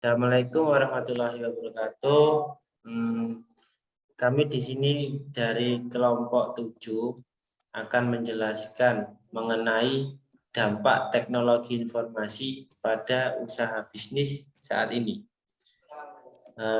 Assalamualaikum warahmatullahi wabarakatuh. Hmm, Kami di sini dari kelompok 7 akan menjelaskan mengenai dampak teknologi informasi pada usaha bisnis saat ini.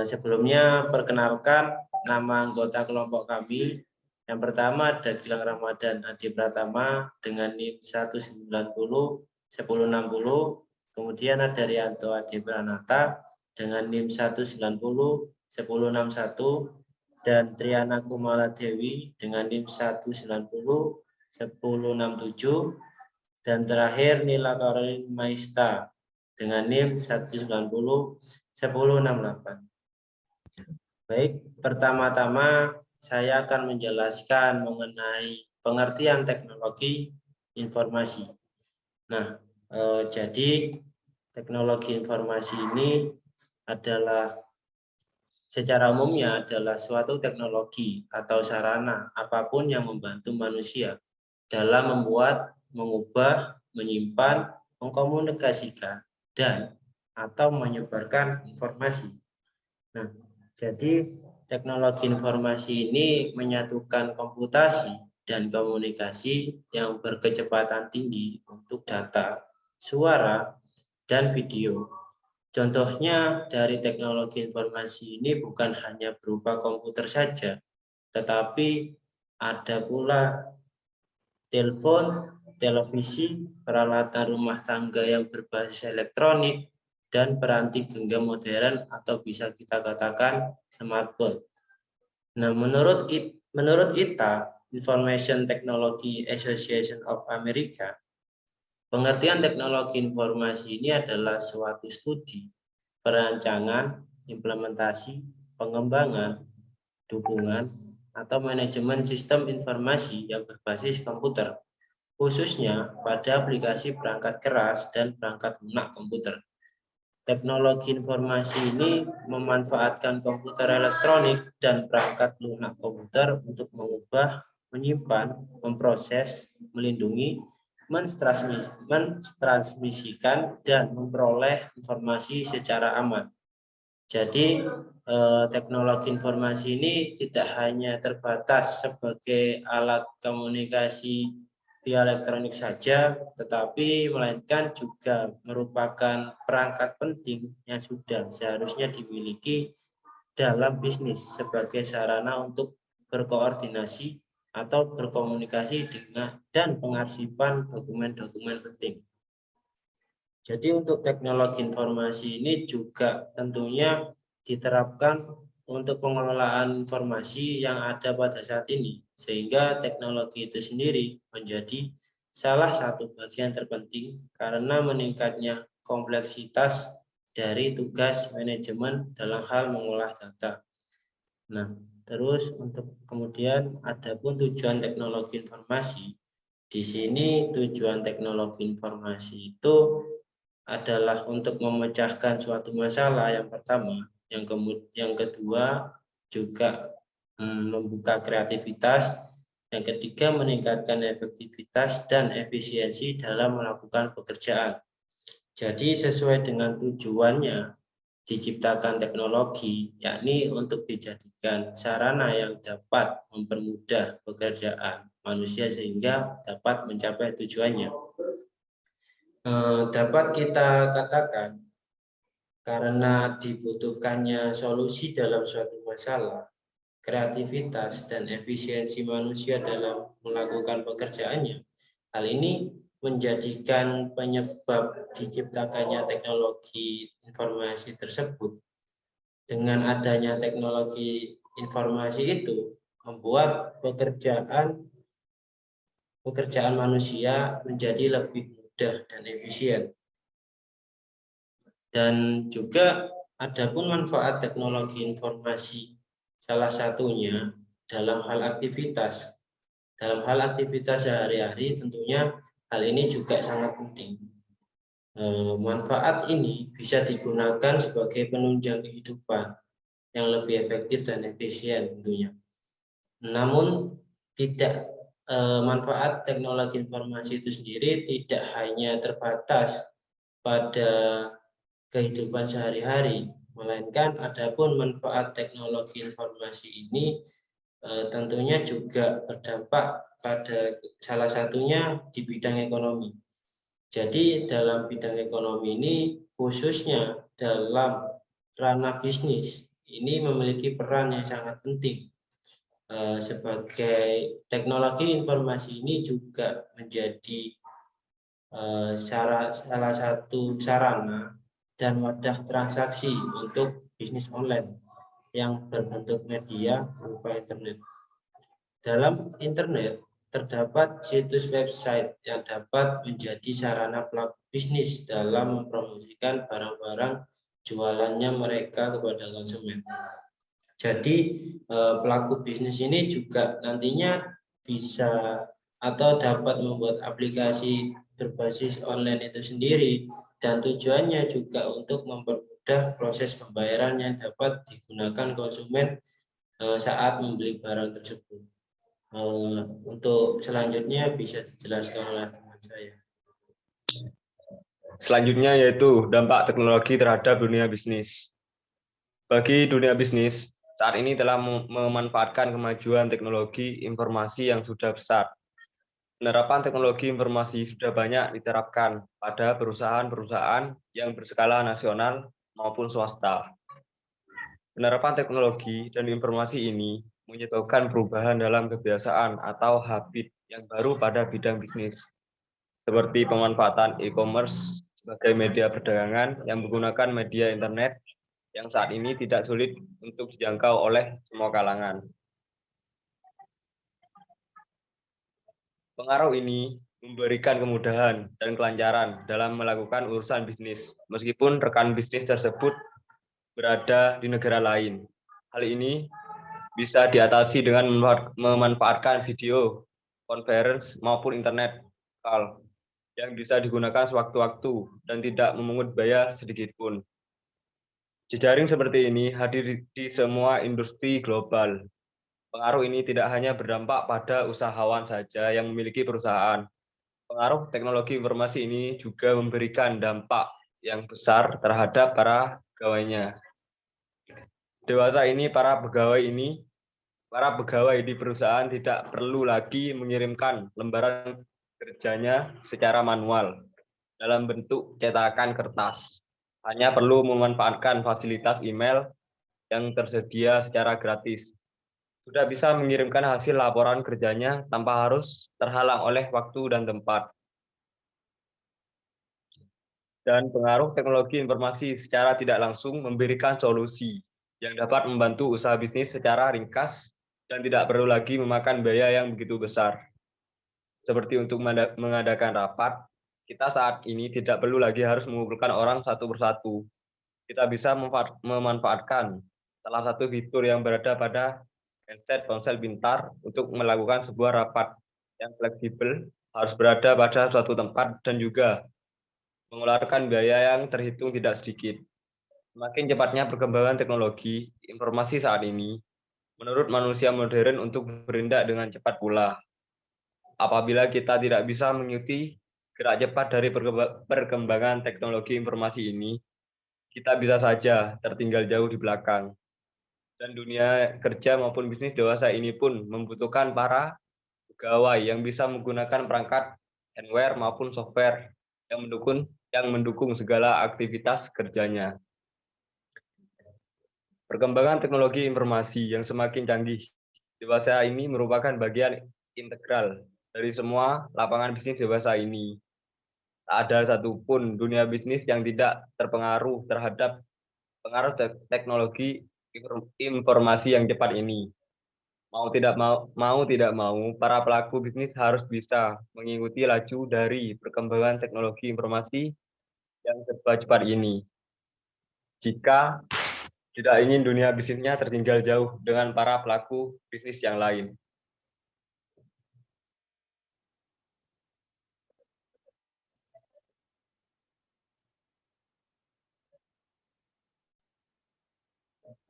Sebelumnya perkenalkan nama anggota kelompok kami. Yang pertama ada Gilang Ramadan Adi Pratama dengan NIM 190 1060. Kemudian ada Rianto Adi Pranata dengan NIM 190 1061 dan Triana Kumala Dewi dengan NIM 190 1067 dan terakhir Nila Karolin Maista dengan NIM 190 1068. Baik, pertama-tama saya akan menjelaskan mengenai pengertian teknologi informasi. Nah, jadi teknologi informasi ini adalah secara umumnya adalah suatu teknologi atau sarana apapun yang membantu manusia dalam membuat, mengubah, menyimpan, mengkomunikasikan, dan atau menyebarkan informasi. Nah, jadi teknologi informasi ini menyatukan komputasi dan komunikasi yang berkecepatan tinggi untuk data, suara, dan video. Contohnya dari teknologi informasi ini bukan hanya berupa komputer saja, tetapi ada pula telepon, televisi, peralatan rumah tangga yang berbasis elektronik, dan peranti genggam modern atau bisa kita katakan smartphone. Nah, menurut ITA, Information Technology Association of America, pengertian teknologi informasi ini adalah suatu studi, perancangan, implementasi, pengembangan, dukungan, atau manajemen sistem informasi yang berbasis komputer, khususnya pada aplikasi perangkat keras dan perangkat lunak komputer. Teknologi informasi ini memanfaatkan komputer elektronik dan perangkat lunak komputer untuk mengubah, menyimpan, memproses, melindungi, mentransmisikan, dan memperoleh informasi secara aman. Jadi teknologi informasi ini tidak hanya terbatas sebagai alat komunikasi via elektronik saja, tetapi melainkan juga merupakan perangkat penting yang sudah seharusnya dimiliki dalam bisnis sebagai sarana untuk berkoordinasi atau berkomunikasi dengan dan pengarsipan dokumen-dokumen penting. Jadi untuk teknologi informasi ini juga tentunya diterapkan untuk pengelolaan informasi yang ada pada saat ini, sehingga teknologi itu sendiri menjadi salah satu bagian terpenting karena meningkatnya kompleksitas dari tugas manajemen dalam hal mengolah data. Nah, terus untuk kemudian adapun tujuan teknologi informasi, di sini tujuan teknologi informasi itu adalah untuk memecahkan suatu masalah yang pertama, yang kedua juga membuka kreativitas, yang ketiga meningkatkan efektivitas dan efisiensi dalam melakukan pekerjaan. Jadi sesuai dengan tujuannya diciptakan teknologi, yakni untuk dijadikan sarana yang dapat mempermudah pekerjaan manusia sehingga dapat mencapai tujuannya. Dapat kita katakan karena dibutuhkannya solusi dalam suatu masalah, kreativitas dan efisiensi manusia dalam melakukan pekerjaannya. Hal ini menjadikan penyebab diciptakannya teknologi informasi tersebut. Dengan adanya teknologi informasi itu membuat pekerjaan manusia menjadi lebih mudah dan efisien. Dan juga adapun manfaat teknologi informasi salah satunya dalam hal aktivitas. Dalam hal aktivitas sehari-hari tentunya hal ini juga sangat penting. Manfaat ini bisa digunakan sebagai penunjang kehidupan yang lebih efektif dan efisien tentunya. Namun tidak manfaat teknologi informasi itu sendiri tidak hanya terbatas pada kehidupan sehari-hari, melainkan adapun manfaat teknologi informasi ini tentunya juga berdampak pada salah satunya di bidang ekonomi. Jadi dalam bidang ekonomi ini khususnya dalam ranah bisnis ini memiliki peran yang sangat penting. Sebagai teknologi informasi ini juga menjadi salah satu sarana dan wadah transaksi untuk bisnis online yang berbentuk media berupa internet. Dalam internet terdapat situs website yang dapat menjadi sarana pelaku bisnis dalam mempromosikan barang-barang jualannya mereka kepada konsumen. Jadi pelaku bisnis ini juga nantinya bisa atau dapat membuat aplikasi berbasis online itu sendiri, dan tujuannya juga untuk mempermudah proses pembayaran yang dapat digunakan konsumen saat membeli barang tersebut. Untuk selanjutnya bisa dijelaskan oleh teman saya. Selanjutnya yaitu dampak teknologi terhadap dunia bisnis. Bagi dunia bisnis, saat ini telah memanfaatkan kemajuan teknologi informasi yang sudah besar. Penerapan teknologi informasi sudah banyak diterapkan pada perusahaan-perusahaan yang berskala nasional maupun swasta. Penerapan teknologi dan informasi ini menyebabkan perubahan dalam kebiasaan atau habit yang baru pada bidang bisnis, seperti pemanfaatan e-commerce sebagai media perdagangan yang menggunakan media internet yang saat ini tidak sulit untuk dijangkau oleh semua kalangan. Pengaruh ini memberikan kemudahan dan kelancaran dalam melakukan urusan bisnis, meskipun rekan bisnis tersebut berada di negara lain. Hal ini bisa diatasi dengan memanfaatkan video, conference, maupun internet call yang bisa digunakan sewaktu-waktu dan tidak memungut biaya sedikit pun. Jejaring seperti ini hadir di semua industri global. Pengaruh ini tidak hanya berdampak pada usahawan saja yang memiliki perusahaan. Pengaruh teknologi informasi ini juga memberikan dampak yang besar terhadap para pegawainya. Dewasa ini para pegawai di perusahaan tidak perlu lagi mengirimkan lembaran kerjanya secara manual dalam bentuk cetakan kertas. Hanya perlu memanfaatkan fasilitas email yang tersedia secara gratis. Sudah bisa mengirimkan hasil laporan kerjanya tanpa harus terhalang oleh waktu dan tempat. Dan pengaruh teknologi informasi secara tidak langsung memberikan solusi yang dapat membantu usaha bisnis secara ringkas dan tidak perlu lagi memakan biaya yang begitu besar. Seperti untuk mengadakan rapat, kita saat ini tidak perlu lagi harus mengumpulkan orang satu persatu. Kita bisa memanfaatkan salah satu fitur yang berada pada handset ponsel pintar untuk melakukan sebuah rapat yang fleksibel, harus berada pada suatu tempat dan juga mengeluarkan biaya yang terhitung tidak sedikit. Semakin cepatnya perkembangan teknologi informasi saat ini, menurut manusia modern untuk bertindak dengan cepat pula. Apabila kita tidak bisa mengikuti gerak cepat dari perkembangan teknologi informasi ini, kita bisa saja tertinggal jauh di belakang. Dan dunia kerja maupun bisnis dewasa ini pun membutuhkan para pegawai yang bisa menggunakan perangkat hardware maupun software yang mendukung segala aktivitas kerjanya. Perkembangan teknologi informasi yang semakin canggih dewasa ini merupakan bagian integral dari semua lapangan bisnis dewasa ini. Tak ada satupun dunia bisnis yang tidak terpengaruh terhadap pengaruh teknologi informasi yang cepat ini. Mau tidak mau, para pelaku bisnis harus bisa mengikuti laju dari perkembangan teknologi informasi yang cepat ini. Jika tidak ingin dunia bisnisnya tertinggal jauh dengan para pelaku bisnis yang lain.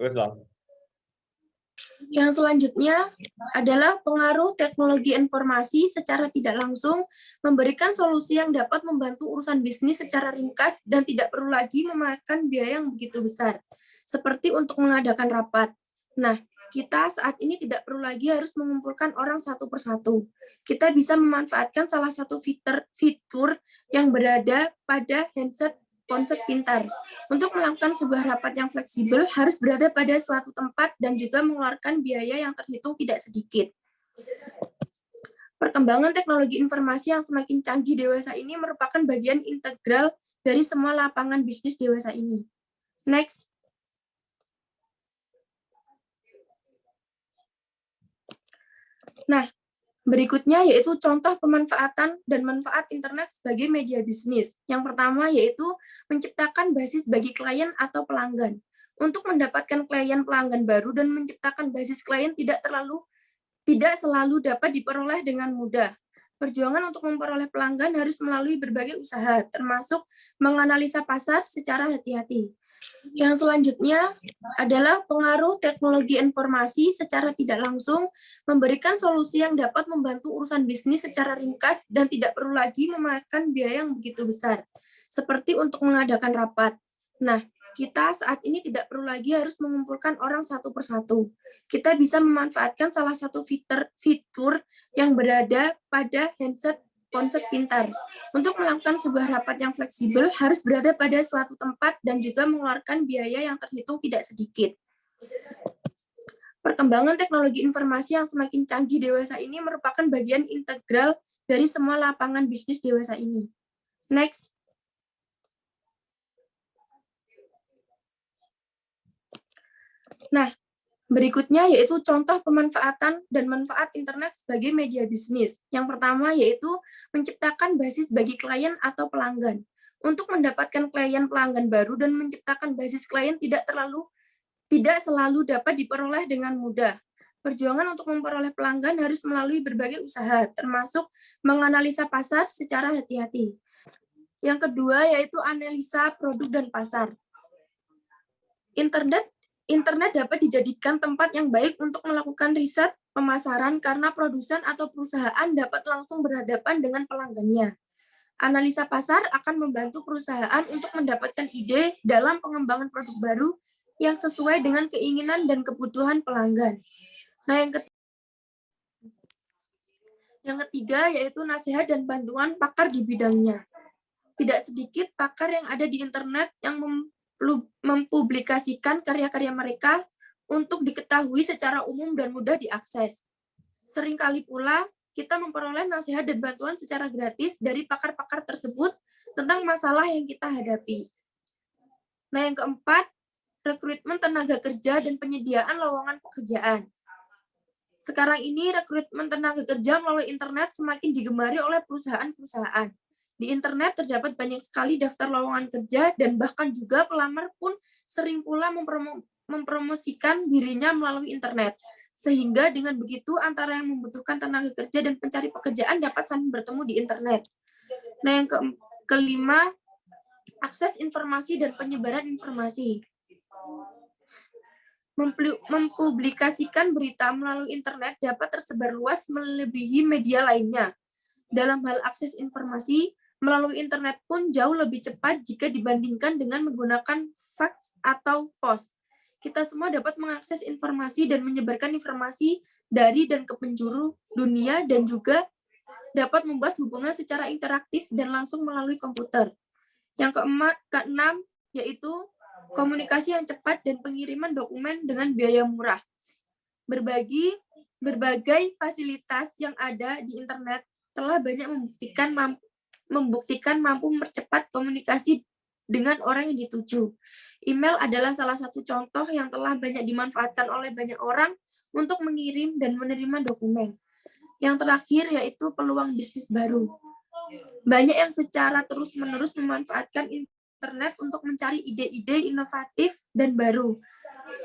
Terus lah. Yang selanjutnya adalah pengaruh teknologi informasi secara tidak langsung memberikan solusi yang dapat membantu urusan bisnis secara ringkas dan tidak perlu lagi memakan biaya yang begitu besar, seperti untuk mengadakan rapat. Nah, kita saat ini tidak perlu lagi harus mengumpulkan orang satu persatu. Kita bisa memanfaatkan salah satu fitur yang berada pada handset ponsel pintar. Untuk melakukan sebuah rapat yang fleksibel harus berada pada suatu tempat dan juga mengeluarkan biaya yang terhitung tidak sedikit. Perkembangan teknologi informasi yang semakin canggih dewasa ini merupakan bagian integral dari semua lapangan bisnis dewasa ini. Next. Nah, berikutnya yaitu contoh pemanfaatan dan manfaat internet sebagai media bisnis. Yang pertama yaitu menciptakan basis bagi klien atau pelanggan. Untuk mendapatkan klien pelanggan baru dan menciptakan basis klien tidak selalu dapat diperoleh dengan mudah. Perjuangan untuk memperoleh pelanggan harus melalui berbagai usaha, termasuk menganalisa pasar secara hati-hati. Yang selanjutnya adalah pengaruh teknologi informasi secara tidak langsung memberikan solusi yang dapat membantu urusan bisnis secara ringkas dan tidak perlu lagi memakan biaya yang begitu besar, seperti untuk mengadakan rapat. Nah, kita saat ini tidak perlu lagi harus mengumpulkan orang satu persatu. Kita bisa memanfaatkan salah satu fitur yang berada pada handset ponsel pintar. Untuk melakukan sebuah rapat yang fleksibel harus berada pada suatu tempat dan juga mengeluarkan biaya yang terhitung tidak sedikit. Perkembangan teknologi informasi yang semakin canggih dewasa ini merupakan bagian integral dari semua lapangan bisnis dewasa ini. Next. Nah, berikutnya yaitu contoh pemanfaatan dan manfaat internet sebagai media bisnis. Yang pertama yaitu menciptakan basis bagi klien atau pelanggan. Untuk mendapatkan klien pelanggan baru dan menciptakan basis klien tidak selalu dapat diperoleh dengan mudah. Perjuangan untuk memperoleh pelanggan harus melalui berbagai usaha, termasuk menganalisa pasar secara hati-hati. Yang kedua yaitu analisa produk dan pasar. Internet dapat dijadikan tempat yang baik untuk melakukan riset pemasaran karena produsen atau perusahaan dapat langsung berhadapan dengan pelanggannya. Analisa pasar akan membantu perusahaan untuk mendapatkan ide dalam pengembangan produk baru yang sesuai dengan keinginan dan kebutuhan pelanggan. Nah, yang ketiga yaitu nasihat dan bantuan pakar di bidangnya. Tidak sedikit pakar yang ada di internet yang mempublikasikan karya-karya mereka untuk diketahui secara umum dan mudah diakses. Seringkali pula kita memperoleh nasihat dan bantuan secara gratis dari pakar-pakar tersebut tentang masalah yang kita hadapi. Nah, yang keempat, rekrutmen tenaga kerja dan penyediaan lowongan pekerjaan. Sekarang ini rekrutmen tenaga kerja melalui internet semakin digemari oleh perusahaan-perusahaan. Di internet terdapat banyak sekali daftar lowongan kerja dan bahkan juga pelamar pun sering pula mempromosikan dirinya melalui internet. Sehingga dengan begitu antara yang membutuhkan tenaga kerja dan pencari pekerjaan dapat saling bertemu di internet. Nah, yang kelima, akses informasi dan penyebaran informasi. Mempublikasikan berita melalui internet dapat tersebar luas melebihi media lainnya. Dalam hal akses informasi, melalui internet pun jauh lebih cepat jika dibandingkan dengan menggunakan fax atau pos. Kita semua dapat mengakses informasi dan menyebarkan informasi dari dan ke penjuru dunia dan juga dapat membuat hubungan secara interaktif dan langsung melalui komputer. Yang keenam yaitu komunikasi yang cepat dan pengiriman dokumen dengan biaya murah. Berbagai fasilitas yang ada di internet telah banyak membuktikan mampu mempercepat komunikasi dengan orang yang dituju. Email adalah salah satu contoh yang telah banyak dimanfaatkan oleh banyak orang untuk mengirim dan menerima dokumen. Yang terakhir yaitu peluang bisnis baru. Banyak yang secara terus-menerus memanfaatkan internet untuk mencari ide-ide inovatif dan baru.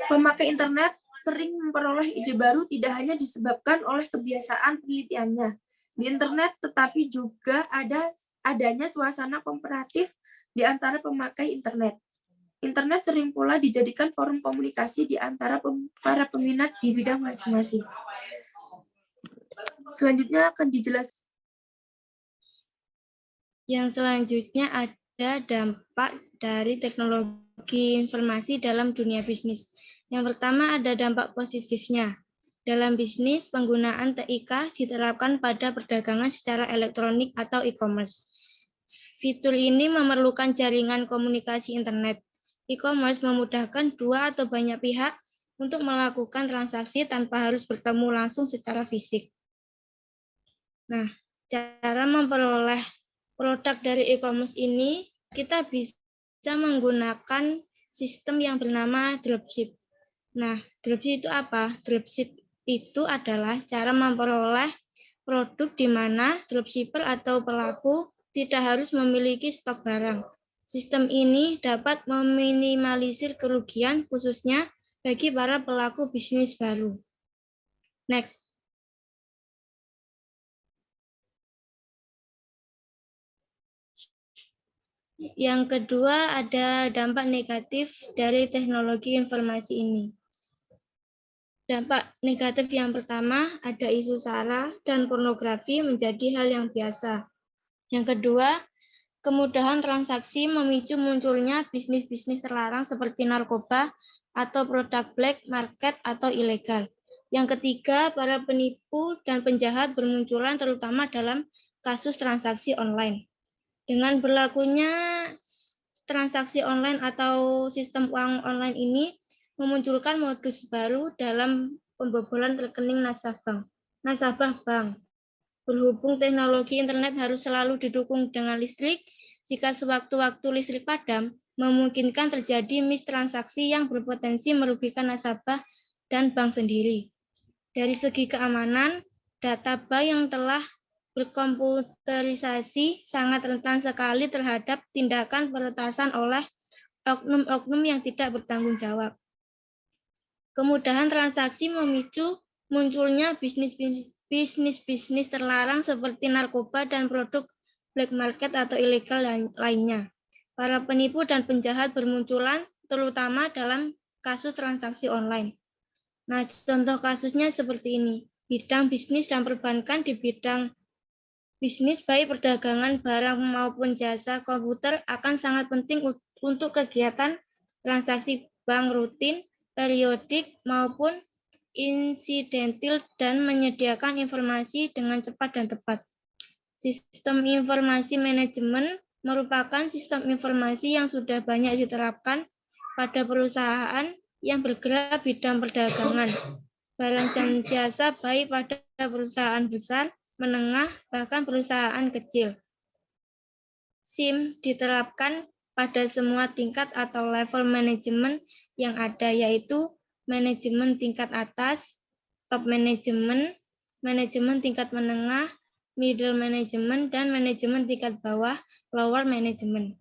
Pemakai internet sering memperoleh ide baru tidak hanya disebabkan oleh kebiasaan penelitiannya di internet, tetapi juga adanya suasana komparatif di antara pemakai internet. Internet sering pula dijadikan forum komunikasi di antara para peminat di bidang masing-masing. Selanjutnya akan dijelaskan. Yang selanjutnya ada dampak dari teknologi informasi dalam dunia bisnis. Yang pertama ada dampak positifnya. Dalam bisnis, penggunaan TIK diterapkan pada perdagangan secara elektronik atau e-commerce. Fitur ini memerlukan jaringan komunikasi internet. E-commerce memudahkan dua atau banyak pihak untuk melakukan transaksi tanpa harus bertemu langsung secara fisik. Nah, cara memperoleh produk dari e-commerce ini, kita bisa menggunakan sistem yang bernama dropship. Nah, dropship itu apa? Dropship itu adalah cara memperoleh produk di mana dropshipper atau pelaku tidak harus memiliki stok barang. Sistem ini dapat meminimalisir kerugian khususnya bagi para pelaku bisnis baru. Next. Yang kedua ada dampak negatif dari teknologi informasi ini. Dampak negatif yang pertama ada isu sara dan pornografi menjadi hal yang biasa. Yang kedua, kemudahan transaksi memicu munculnya bisnis-bisnis terlarang seperti narkoba atau produk black market atau ilegal. Yang ketiga, para penipu dan penjahat bermunculan terutama dalam kasus transaksi online. Dengan berlakunya transaksi online atau sistem uang online ini memunculkan modus baru dalam pembobolan rekening nasabah bank. Berhubung teknologi internet harus selalu didukung dengan listrik, jika sewaktu-waktu listrik padam, memungkinkan terjadi mistransaksi yang berpotensi merugikan nasabah dan bank sendiri. Dari segi keamanan, data bank yang telah berkomputerisasi sangat rentan sekali terhadap tindakan peretasan oleh oknum-oknum yang tidak bertanggung jawab. Kemudahan transaksi memicu munculnya bisnis-bisnis terlarang seperti narkoba dan produk black market atau ilegal lainnya. Para penipu dan penjahat bermunculan terutama dalam kasus transaksi online. Nah, contoh kasusnya seperti ini. Bidang bisnis dan perbankan di bidang bisnis baik perdagangan barang maupun jasa komputer akan sangat penting untuk kegiatan transaksi bank rutin, periodik maupun insidentil dan menyediakan informasi dengan cepat dan tepat. Sistem informasi manajemen merupakan sistem informasi yang sudah banyak diterapkan pada perusahaan yang bergerak bidang perdagangan, barang dan jasa baik pada perusahaan besar, menengah, bahkan perusahaan kecil. SIM diterapkan pada semua tingkat atau level manajemen yang ada, yaitu manajemen tingkat atas, top manajemen, manajemen tingkat menengah, middle management, dan manajemen tingkat bawah, lower management.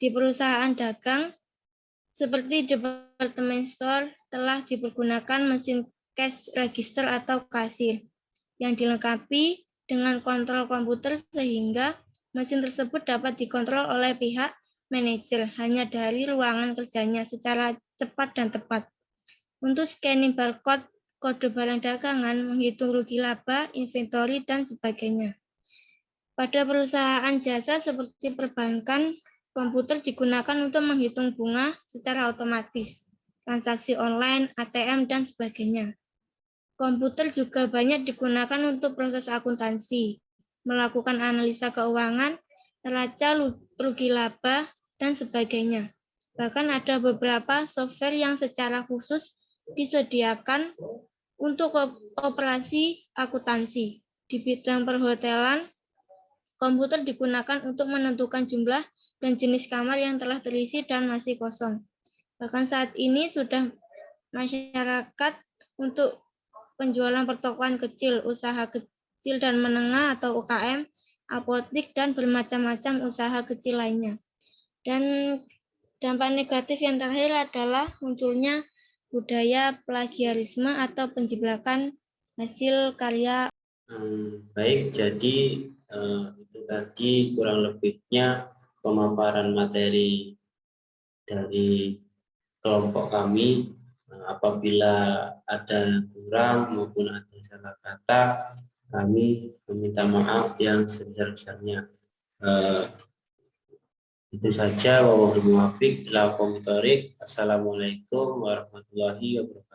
Di perusahaan dagang, seperti department store, telah dipergunakan mesin cash register atau kasir yang dilengkapi dengan kontrol komputer sehingga mesin tersebut dapat dikontrol oleh pihak manajer hanya dari ruangan kerjanya secara cepat dan tepat. Untuk scanning barcode, kode barang dagangan, menghitung rugi laba, inventory, dan sebagainya. Pada perusahaan jasa seperti perbankan, komputer digunakan untuk menghitung bunga secara otomatis, transaksi online, ATM, dan sebagainya. Komputer juga banyak digunakan untuk proses akuntansi, melakukan analisa keuangan, neraca rugi laba, dan sebagainya. Bahkan ada beberapa software yang secara khusus disediakan untuk operasi akuntansi. Di bidang perhotelan, komputer digunakan untuk menentukan jumlah dan jenis kamar yang telah terisi dan masih kosong. Bahkan saat ini sudah masyarakat untuk penjualan pertokoan kecil, usaha kecil dan menengah atau UKM, apotik, dan bermacam-macam usaha kecil lainnya. Dan dampak negatif yang terakhir adalah munculnya budaya plagiarisme atau penjiplakan hasil karya. Baik, jadi itu tadi kurang lebihnya pemaparan materi dari kelompok kami. Apabila ada kurang maupun ada salah kata, kami meminta maaf yang sebesar-besarnya. Itu saja. Wallahul muwaffiq ila aqwamit thoriq. Assalamualaikum warahmatullahi wabarakatuh.